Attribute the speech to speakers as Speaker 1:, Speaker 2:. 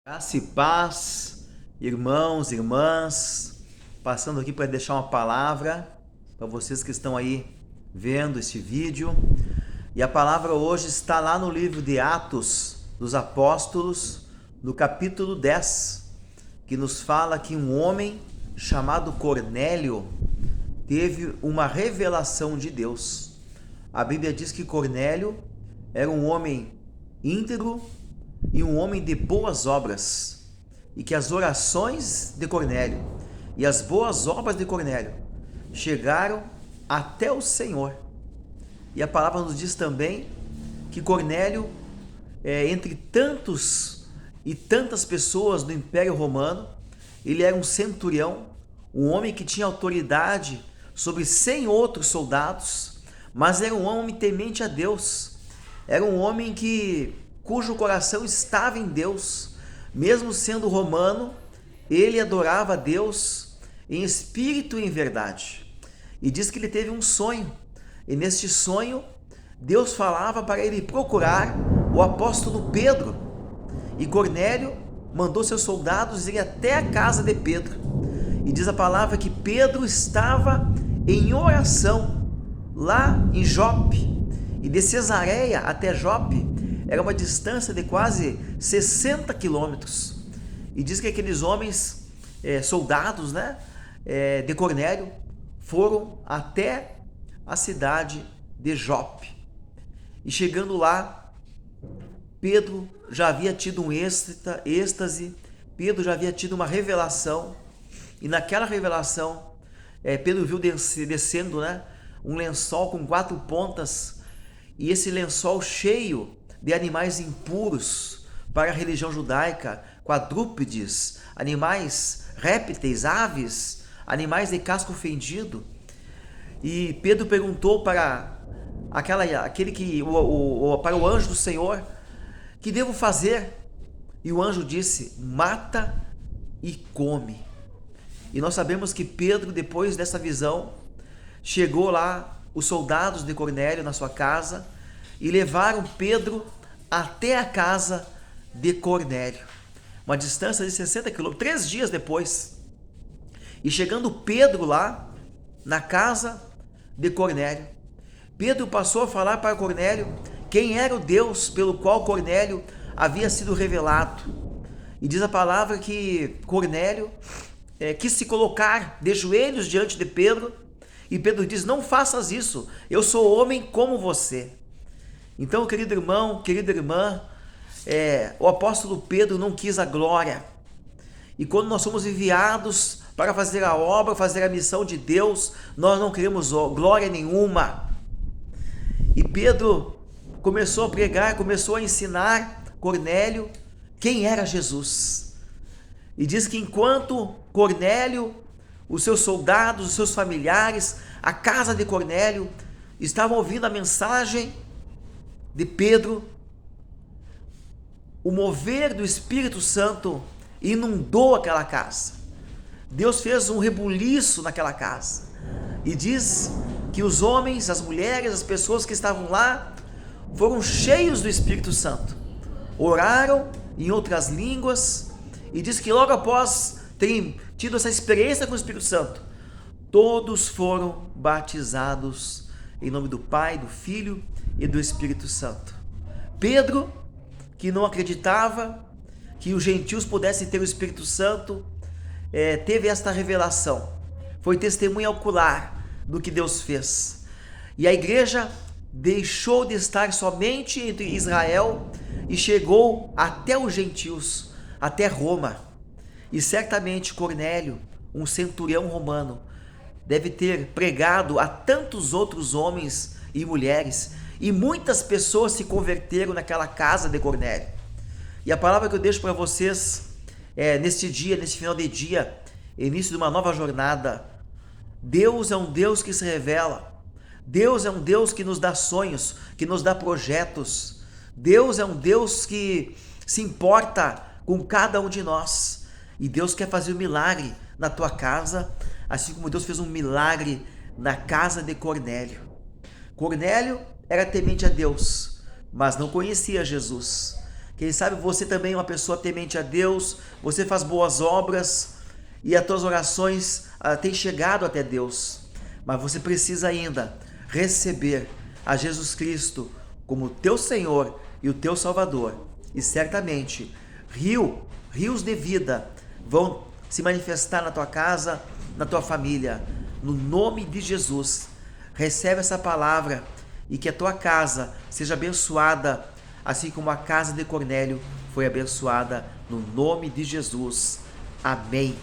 Speaker 1: Graça e paz, irmãos, irmãs, passando aqui para deixar uma palavra para vocês que estão aí vendo este vídeo. E a palavra hoje está lá no livro de Atos dos Apóstolos, no capítulo 10, que nos fala que um homem chamado Cornélio teve uma revelação de Deus. A Bíblia diz que Cornélio era um homem íntegro e um homem de boas obras, e que as orações de Cornélio e as boas obras de Cornélio chegaram até o Senhor. E a palavra nos diz também que Cornélio, entre tantos e tantas pessoas do Império Romano, ele era um centurião, um homem que tinha autoridade sobre 100 outros soldados, mas era um homem temente a Deus, era um homem cujo coração estava em Deus. Mesmo sendo romano, ele adorava a Deus em espírito e em verdade. E diz que ele teve um sonho, e neste sonho Deus falava para ele procurar o apóstolo Pedro. E Cornélio mandou seus soldados ir até a casa de Pedro. E diz a palavra que Pedro estava em oração lá em Jope. E de Cesareia até Jope era uma distância de quase 60 quilômetros. E diz que aqueles homens, soldados, de Cornélio, foram até a cidade de Jope. E chegando lá, Pedro já havia tido um êxtase, Pedro já havia tido uma revelação. E naquela revelação, Pedro viu descendo, um lençol com 4 pontas, e esse lençol cheio de animais impuros para a religião judaica, quadrúpedes, animais, répteis, aves, animais de casco fendido. E Pedro perguntou para para o anjo do Senhor: que devo fazer? E o anjo disse: mata e come. E nós sabemos que Pedro, depois dessa visão, chegou lá os soldados de Cornélio na sua casa e levaram Pedro até a casa de Cornélio, uma distância de 60 quilômetros, 3 dias depois. E chegando Pedro lá, na casa de Cornélio, Pedro passou a falar para Cornélio quem era o Deus pelo qual Cornélio havia sido revelado. E diz a palavra que Cornélio quis se colocar de joelhos diante de Pedro, e Pedro diz: não faças isso, eu sou homem como você. Então, querido irmão, querida irmã, o apóstolo Pedro não quis a glória. E quando nós somos enviados para fazer a obra, fazer a missão de Deus, nós não queremos glória nenhuma. E Pedro começou a pregar, começou a ensinar Cornélio quem era Jesus. E diz que enquanto Cornélio, os seus soldados, os seus familiares, a casa de Cornélio estavam ouvindo a mensagem de Pedro, o mover do Espírito Santo inundou aquela casa. Deus fez um rebuliço naquela casa. E diz que os homens, as mulheres, as pessoas que estavam lá foram cheios do Espírito Santo. Oraram em outras línguas, e diz que logo após terem tido essa experiência com o Espírito Santo, todos foram batizados em nome do Pai, do Filho e do Espírito Santo. Pedro, que não acreditava que os gentios pudessem ter o Espírito Santo, teve esta revelação, foi testemunha ocular do que Deus fez. E a igreja deixou de estar somente entre Israel e chegou até os gentios, até Roma. E certamente Cornélio, um centurião romano, deve ter pregado a tantos outros homens e mulheres, e muitas pessoas se converteram naquela casa de Cornélio. E a palavra que eu deixo para vocês neste dia, nesse final de dia, início de uma nova jornada: Deus é um Deus que se revela. Deus é um Deus que nos dá sonhos, que nos dá projetos. Deus é um Deus que se importa com cada um de nós. E Deus quer fazer um milagre na tua casa, assim como Deus fez um milagre na casa de Cornélio. Cornélio era temente a Deus, mas não conhecia Jesus. Quem sabe você também é uma pessoa temente a Deus, você faz boas obras e as tuas orações têm chegado até Deus. Mas você precisa ainda receber a Jesus Cristo como teu Senhor e o teu Salvador. E certamente rios de vida vão se manifestar na tua casa, na tua família. No nome de Jesus, recebe essa palavra e que a tua casa seja abençoada, assim como a casa de Cornélio foi abençoada no nome de Jesus. Amém.